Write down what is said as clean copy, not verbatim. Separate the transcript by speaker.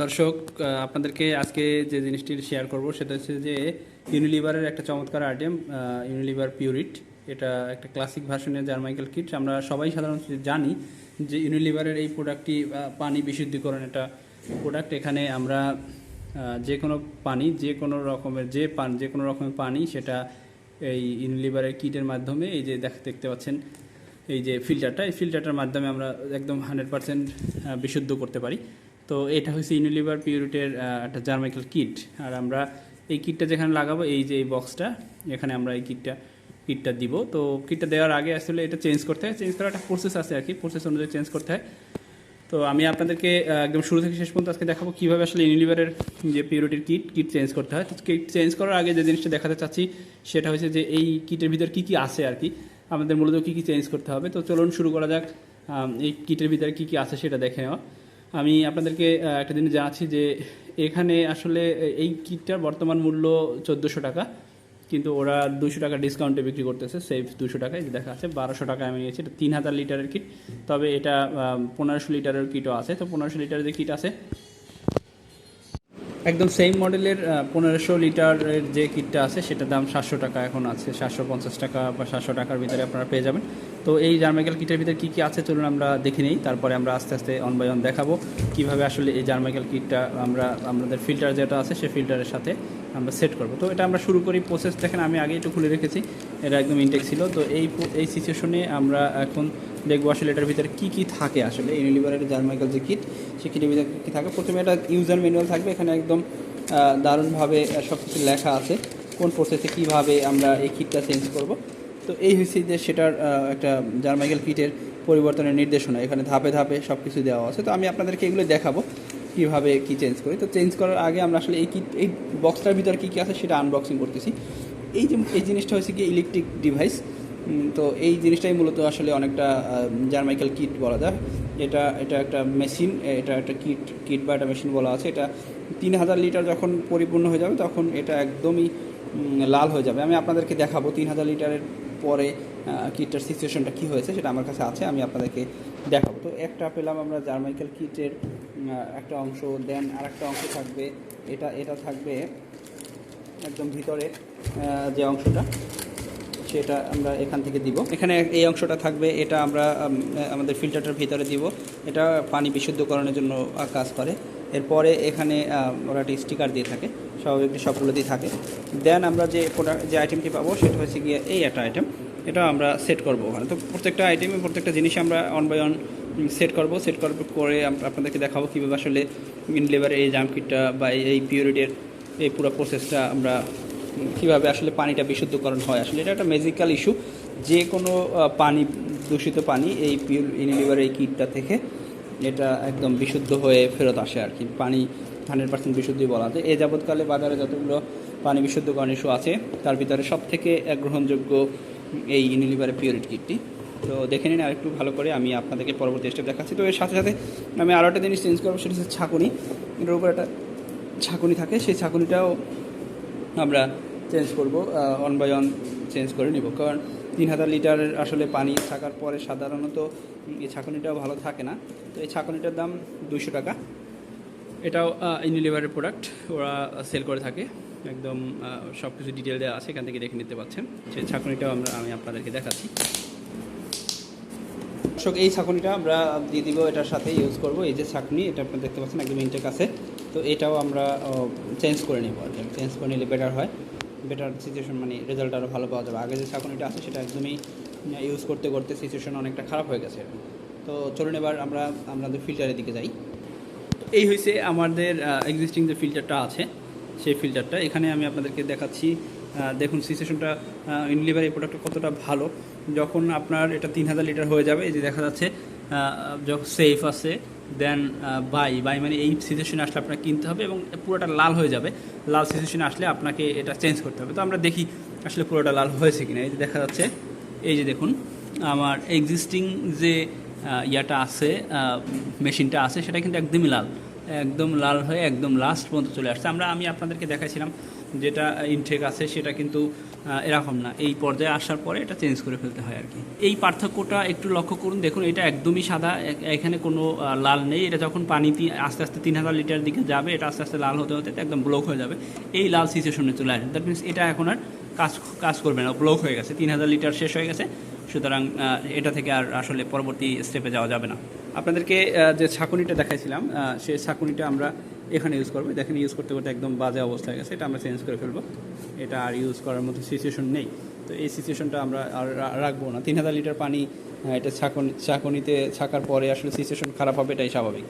Speaker 1: দর্শক, আপনাদেরকে আজকে যে জিনিসটি শেয়ার করব সেটা হচ্ছে যে ইউনিলিভারের একটা চমৎকার আইটেম, ইউনিলিভার পিউরিট। এটা একটা ক্লাসিক ভার্সনের জার্মাইকেল কিট। আমরা সবাই সাধারণত জানি যে ইউনিলিভারের এই প্রোডাক্টটি পানি বিশুদ্ধীকরণ একটা প্রোডাক্ট। এখানে আমরা যে কোনো পানি, যে কোনো রকমের পানি সেটা এই ইউনিলিভারের কিটের মাধ্যমে এই যে দেখতে পাচ্ছেন এই যে ফিল্টারটা, এই ফিল্টারটার মাধ্যমে আমরা একদম 100% বিশুদ্ধ করতে পারি। তো এটা হচ্ছে ইউনিলিভার পিউরিটের একটা জার্মাইকেল কিট। আর আমরা এই কিটটা যেখানে লাগাবো, এই যে এই বক্সটা, এখানে আমরা এই কিটটা দিব। তো কিটটা দেওয়ার আগে আসলে এটা চেঞ্জ করতে হয়, চেঞ্জ করার একটা প্রসেস আছে আর কি, প্রসেস অনুযায়ী চেঞ্জ করতে হয়। তো আমি আপনাদেরকে একদম শুরু থেকে শেষ পর্যন্ত আজকে দেখাবো কীভাবে আসলে ইউনিলিভারের যে পিউরিটির কিট চেঞ্জ করতে হয়। তো কিট চেঞ্জ করার আগে যে জিনিসটা দেখাতে চাচ্ছি সেটা হচ্ছে যে এই কিটের ভিতর কী কী আছে আর কি, আমাদের মূলত কী কী চেঞ্জ করতে হবে। তো চলুন শুরু করা যাক এই কিটের ভিতরে কী কী আছে সেটা দেখে নেওয়া। আমি আপনাদেরকে একটা জিনিস জানাচ্ছি যে এখানে আসলে এই কিটটার বর্তমান মূল্য 1400 টাকা, কিন্তু ওরা 200 টাকা ডিসকাউন্টে বিক্রি করতেছে, সেভ 200 টাকায় দেখা আছে 1200 টাকায় আমি নিয়েছি। এটা 3000 লিটারের কিট, তবে এটা 1500 লিটারের কিটও আছে। তো 1500 লিটারের যে কিট আছে একদম সেম মডেলের 1500 লিটারের যে কিটটা আছে সেটার দাম 700 টাকা এখন আছে, 750 টাকা বা 700 টাকার ভিতরে আপনারা পেয়ে যাবেন। তো এই জার্মাইকেল কিটের ভিতরে কী কী আছে চলুন আমরা দেখে নিই, তারপরে আমরা আস্তে আস্তে অন বাই অন দেখাবো কীভাবে আসলে এই জার্মাইকেল কিটটা আমাদের ফিল্টার যেটা আছে সেই ফিল্টারের সাথে আমরা সেট করব। তো এটা আমরা শুরু করি প্রসেস। দেখেন আমি আগে একটু খুলে রেখেছি, এটা একদম ইনটেক ছিল। তো এই সিচুয়েশনে আমরা এখন দেখবো আসলে এটার ভিতরে কী কী থাকে। আসলে ইউনিলিভারের জার্মাইকেল যে কিট, সেই কিটের ভিতরে কী কী থাকে। প্রথমে একটা ইউজার ম্যানুয়াল থাকবে, এখানে একদম দারুণভাবে সব কিছু লেখা আছে কোন প্রসেসে কীভাবে আমরা এই কিটটা চেঞ্জ করব। তো এই হচ্ছে যে সেটার একটা জার্মাইকেল কিটের পরিবর্তনের নির্দেশনা, এখানে ধাপে ধাপে সব কিছু দেওয়া আছে। তো আমি আপনাদেরকে এগুলো দেখাবো কীভাবে কী চেঞ্জ করি। তো চেঞ্জ করার আগে আমরা আসলে এই বক্সটার ভিতরে কী কী আছে সেটা আনবক্সিং করতেছি। এই জিনিসটা হচ্ছে কি ইলেকট্রিক ডিভাইস। তো এই জিনিসটাই মূলত আসলে অনেকটা জার্মাইকেল কিট বলা যায়। এটা একটা মেশিন, এটা একটা কিট বা একটা মেশিন বলা আছে। এটা 3000 লিটার যখন পরিপূর্ণ হয়ে যাবে তখন এটা একদমই লাল হয়ে যাবে। আমি আপনাদেরকে দেখাবো 3000 লিটারের পরে কিটটার সিচুয়েশনটা কী হয়েছে, সেটা আমার কাছে আছে, আমি আপনাদেরকে দেখাবো। তো একটা পেলাম আমরা জার্মাইকেল কিটের একটা অংশ, দেন আরেকটা অংশ থাকবে, এটা থাকবে একদম ভিতরে যে অংশটা, সেটা আমরা এখান থেকে দিব। এখানে এই অংশটা থাকবে, এটা আমরা আমাদের ফিল্টারটার ভিতরে দিব। এটা পানি বিশুদ্ধকরণের জন্য কাজ করে। এরপরে এখানে ওরা একটা স্টিকার দিয়ে থাকে, স্বাভাবিক সবগুলো দিয়ে থাকে। দেন আমরা যে আইটেমটি পাবো সেটা হচ্ছে গিয়ে এই একটা আইটেম, এটা আমরা সেট করবো ওখানে। তো প্রত্যেকটা আইটেমে প্রত্যেকটা জিনিস আমরা অন বাই অন সেট করে আপনাদেরকে দেখাবো কীভাবে আসলে ইউনিলিভারের এই জার্ম কিটটা বা এই পিউরিটির এই পুরো প্রসেসটা আমরা কীভাবে আসলে পানিটা বিশুদ্ধকরণ হয়। আসলে এটা একটা ম্যাজিক্যাল ইস্যু, যে কোনো পানি, দূষিত পানি এই ইউনিলিভার এই কিটটা থেকে এটা একদম বিশুদ্ধ হয়ে ফেরত আসে আর কি। পানি 100% বিশুদ্ধি বলা যায়। এই যাবৎকালে বাজারে যতগুলো পানি বিশুদ্ধকরণ ইস্যু আছে তার ভিতরে সবথেকে গ্রহণযোগ্য এই ইউনিলিভারের পিউরিট কিটটি। তো দেখে নিন আরেকটু ভালো করে, আমি আপনাদেরকে পরবর্তী স্টেপ দেখাচ্ছি। তো এর সাথে সাথে আমি আরও একটা জিনিস চেঞ্জ করবো, সেটা হচ্ছে ছাঁকুনি। এটার উপর একটা ছাঁকুনি থাকে, সেই ছাঁকুনিটাও আমরা চেঞ্জ করব, অন বাই অন চেঞ্জ করে নিব। কারণ 3000 লিটারের আসলে পানি থাকার পরে সাধারণত এই ছাঁকুনিটাও ভালো থাকে না। তো এই ছাঁকুনিটার দাম 200 টাকা। এটাও ইউনিলিভারের প্রোডাক্ট, ওরা সেল করে থাকে। একদম সব কিছু ডিটেল দেওয়া আছে, এখান থেকে দেখে নিতে পাচ্ছেন। সেই ছাঁকুনিটাও আমি আপনাদেরকে দেখাচ্ছি। দর্শক, এই ছাঁকুনিটা আমরা দিয়ে দিব, এটার সাথে ইউজ করব। এই যে ছাঁকুনি, এটা আপনারা দেখতে পাচ্ছেন একদম ইনটেক আছে। তো এটাও আমরা চেঞ্জ করে নেব আর কি। চেঞ্জ করে নিলে বেটার হয়, বেটার সিচুয়েশন, মানে রেজাল্ট আরও ভালো পাওয়া যাবে। আগে যে ছাঁকুনিটা আছে সেটা একদমই ইউজ করতে করতে সিচুয়েশন অনেকটা খারাপ হয়ে গেছে আর কি। তো চলুন এবার আমরা আমাদের ফিল্টারের দিকে যাই। এই হয়েছে আমাদের এক্সিস্টিং যে ফিল্টারটা আছে, সেই ফিল্টারটা এখানে আমি আপনাদেরকে দেখাচ্ছি। দেখুন সিচুয়েশনটা, ইউনিলিভার এই প্রোডাক্টটা কতটা ভালো। যখন আপনার এটা 3000 লিটার হয়ে যাবে, এই যে দেখা যাচ্ছে যখন সেফ আছে, দেন বাই মানে এই সিচুয়েশনে আসলে আপনাকে কিনতে হবে এবং পুরোটা লাল হয়ে যাবে। লাল সিচুয়েশনে আসলে আপনাকে এটা চেঞ্জ করতে হবে। তো আমরা দেখি আসলে পুরোটা লাল হয়েছে কিনা। এই যে দেখা যাচ্ছে, এই যে দেখুন আমার এক্সিস্টিং যে ইয়াটা আছে, মেশিনটা আছে, সেটা কিন্তু একদমই লাল। একদম লাল হয়ে একদম লাস্ট পর্যন্ত চলে আসছে। আমি আপনাদেরকে দেখাইছিলাম যেটা ইনটেক আছে সেটা কিন্তু এরকম না, এই পর্যায়ে আসার পরে এটা চেঞ্জ করে ফেলতে হয় আর কি। এই পার্থক্যটা একটু লক্ষ্য করুন, দেখুন এটা একদমই সাদা, এখানে কোনো লাল নেই। এটা যখন পানি আস্তে আস্তে 3000 লিটার দিকে যাবে, এটা আস্তে আস্তে লাল হতে হতে একদম ব্লক হয়ে যাবে, এই লাল সিচুয়েশনে চলে আসবে। দ্যাট মিনস এটা এখন আর কাজ করবে না, ব্লক হয়ে গেছে, 3000 লিটার শেষ হয়ে গেছে। সুতরাং এটা থেকে আর আসলে পরবর্তী স্টেপে যাওয়া যাবে না। আপনাদেরকে যে ছাঁকুনিটা দেখাইছিলাম সেই ছাঁকুনিটা আমরা এখানে ইউজ করবো। দেখেন ইউজ করতে করতে একদম বাজে অবস্থা হয়ে গেছে, এটা আমরা চেঞ্জ করে ফেলবো। এটা আর ইউজ করার মতো সিচুয়েশন নেই, তো এই সিচুয়েশনটা আমরা আর রাখবো না। 3000 লিটার পানি এটা ছাঁকুনিতে ছাঁকার পরে আসলে সিচুয়েশন খারাপ হবে, এটাই স্বাভাবিক।